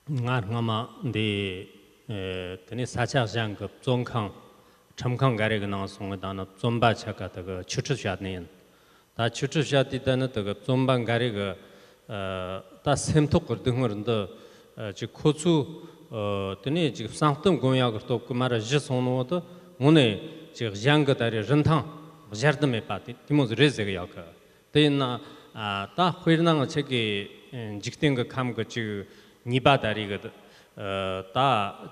ngama de tene sacha jang ge zongkang chamkang gare ge nang song da na zomba cha ka de ge chuchu sha ne da chuchu sha di da na de ge zomba gare ge da semtok ge ding ren de ji kozu tene ji sangtum gong ya ge to ku ma ra ji song no de ngone ji jang ge da re ren tang jar de me pa ti mo re ze ge ya ka de na 다 회의랑 책이 직된 거 감고 지 니바다리거든 다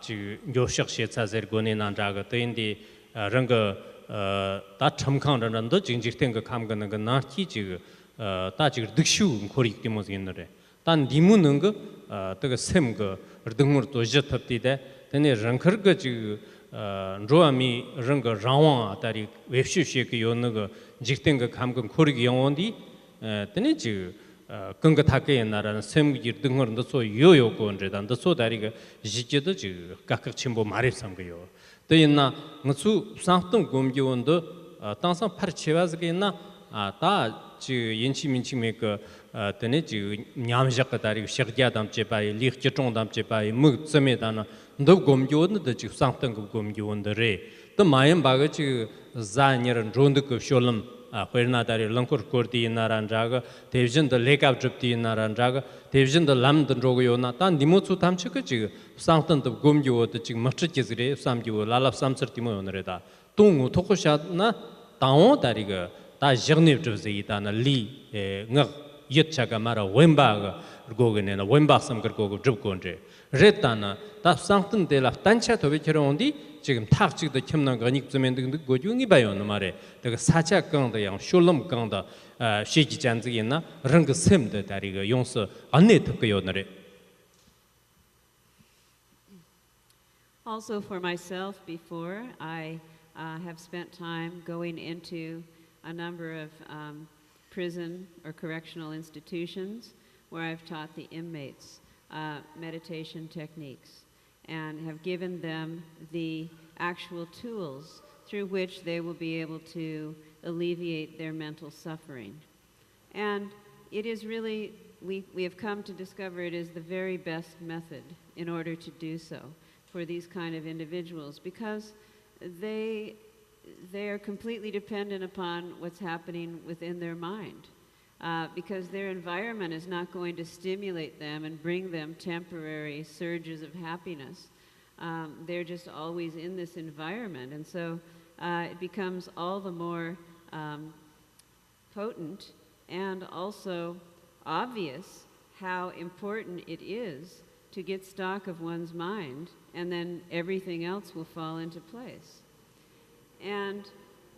요식 시차zer 고네 난자가 되는데 런거 다 첨강런도 직된 거 감고는 거 나티 다 득슈 고리 때문에 있는데 단 니무는 거 그거 샘거 등으로 또 접합디데 근데 런커가 로아미 런거 라왕 다리 웹슈시에 그 요는 거 직된 거 감고 고리 영원디 tene ji ganga thake naran sem gi dingor ndo so yo ko nre dan ndo so dari ga jije de ji gak chimbo mare sam ga yo de inna ngsu sangtung gom gi won do tangsang par chewaz ge na ta ji yinchi minchi me ko tene ji nyam jak dari shig ja dam che bai lig che chong dam che bai mu zeme dan ndo gom gi won de ji sangtung gom gi won de re de mayem ba ga ji za nyer ron de ko sholom 회나다리 랑코르 코르디 나란자가 대비전도 레갑 접디 나란자가 대비전도 람든 로고요나 단 니모츠 탐치가 지금 상탄도 곰기오도 지금 멋지지그래 삼기오 라랍 삼서티모 오늘에다 동우 토코샤나 다오 다리가 다 저니브 접지이다나 리 응어 yetchaga mara wemba gogenena wemba sam gogo 접고인데 레타나 다 상튼 데라 단차 도베처럼디 지금 탁직도 켐는 거니 쯤엔도 고중이 봐요 말에 내가 사자 강도 양 숄럼 강도 시기 잔지이나 랑그 셈데 다리가 용서 안내 듣고요 너래. Also for myself before I have spent time going into a number of prison or correctional institutions where I've taught the inmates meditation techniques and have given them the actual tools through which they will be able to alleviate their mental suffering. And it is really, we have come to discover it is the very best method in order to do so for these kind of individuals because they are completely dependent upon what's happening within their mind because their environment is not going to stimulate them and bring them temporary surges of happiness. They're just always in this environment, and so it becomes all the more potent and also obvious how important it is to get stock of one's mind, and then everything else will fall into place. And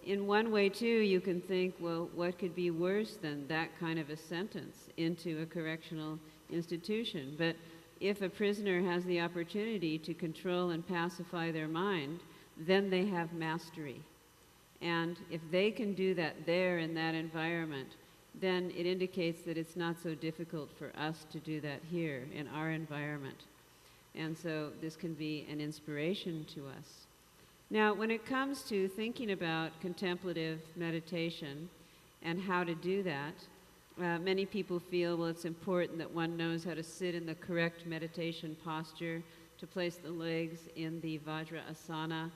in one way, too, you can think, well, what could be worse than that kind of a sentence into a correctional institution? But if a prisoner has the opportunity to control and pacify their mind, then they have mastery. And if they can do that there in that environment, then it indicates that it's not so difficult for us to do that here in our environment. And so this can be an inspiration to us. Now, when it comes to thinking about contemplative meditation and how to do that, many people feel, well, it's important that one knows how to sit in the correct meditation posture, to place the legs in the Vajrasana,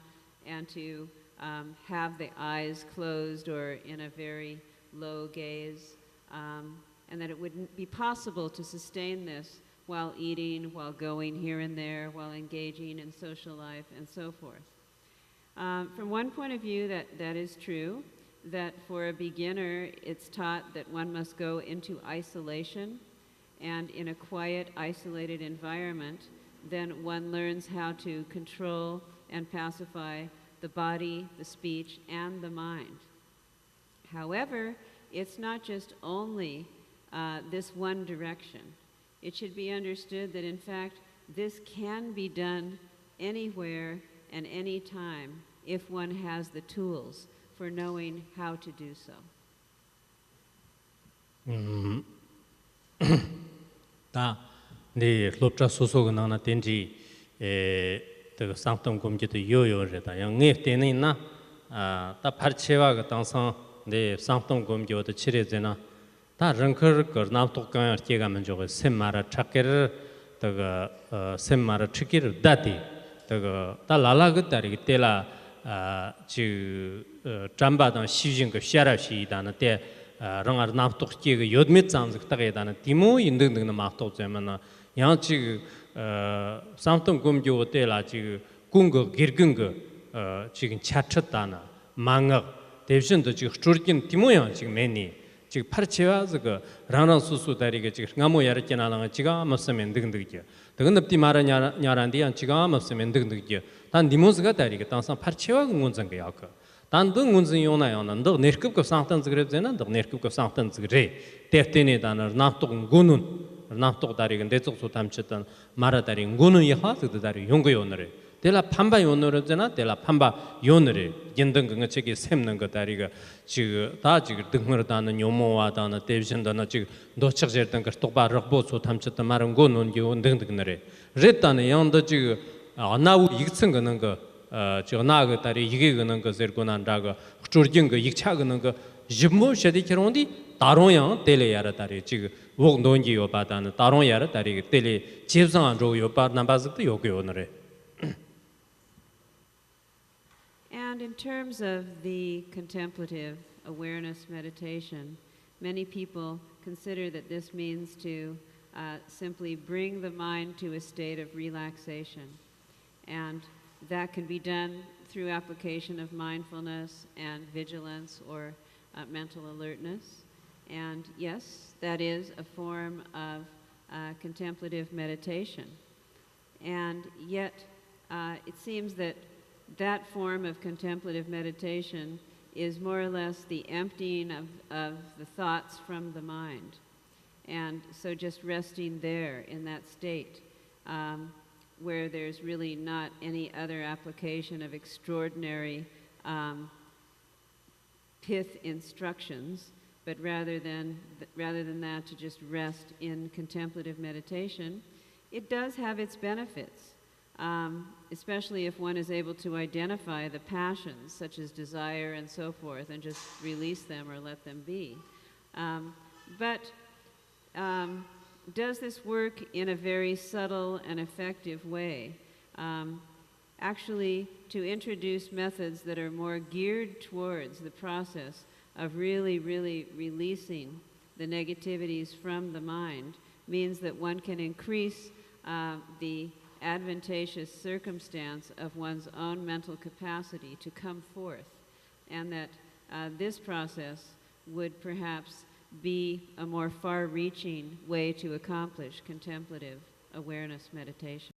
and to have the eyes closed or in a very low gaze, and that it wouldn't be possible to sustain this while eating, while going here and there, while engaging in social life, and so forth. From one point of view, that is true, that for a beginner, it's taught that one must go into isolation, and in a quiet, isolated environment, then one learns how to control and pacify the body, the speech, and the mind. However, it's not just only this one direction. It should be understood that, in fact, this can be done anywhere and any time if one has the tools for knowing how to do so. 다 네 롭자 소소가 나나 된지 그 상품 공기도 요요르다 영에 때는나 다 발체와 그 당상 네 상품 공기도 치레제나 다 런커 거 남독강 제가면 저거 셈마라 찾기를 더가 셈마라 찾기를 다디 더가 다 라라그 다리 때라 지 잠바던 시진 거 샤라시다는 때 랑아 남독 제가 요드미 잠즈 따게다는 디모 인등등 마독 제면은 양지 삼통 검교 때라 지 궁거 기르근거 지금 차쳤다나 망학 대신도 지금 줄긴 디모야 지금 매니 지금 파르체와 그 라나 수수 다리가 지금 나무 야르잖아 지가 없으면 등등이죠. 등급디 말하냐 냐란디야 지가 없으면 등등이죠. 단 디모스가 다리가 단상 파르체와 군전 거 약거. 단등 군전 요나요는 너 내급급 상탄 그랬잖아. 너 내급급 상탄 그래. 대때네 단어 나토 군은 나토 다리가 대쪽소 담쳤던 말아 다리 군은 이하도 다리 용거 요너래. 텔라 판바 요너르잖아. 텔라 판바 요너래. 연등 그 책이 샘는 거 다리가 지금 다 지금 등으로다는 요모와다는 대비전다는 지금 노착제던 그 똑바로 보소 탐쳤던 말은 거는 게 등등들에 레다는 양도 지금 나우 익선 거는 저 나가 다리 이게 거는 거 저거난다가 줄긴 거 익차 거는 거 집모 셔디처럼디 다롱양 텔레야라 다리 지금 옥 논지요 바다는 다롱야라 다리 텔레 집상 조요 바 남바스도 요거요너래. And in terms of the contemplative awareness meditation, many people consider that this means to simply bring the mind to a state of relaxation. And that can be done through application of mindfulness and vigilance or mental alertness. And yes, that is a form of contemplative meditation. And yet, it seems that that form of contemplative meditation is more or less the emptying of the thoughts from the mind. And so just resting there in that state where there's really not any other application of extraordinary pith instructions, but rather than that to just rest in contemplative meditation, it does have its benefits. Especially if one is able to identify the passions, such as desire and so forth, and just release them or let them be. But does this work in a very subtle and effective way? Actually, to introduce methods that are more geared towards the process of really, really releasing the negativities from the mind means that one can increase the advantageous circumstance of one's own mental capacity to come forth, and that this process would perhaps be a more far-reaching way to accomplish contemplative awareness meditation.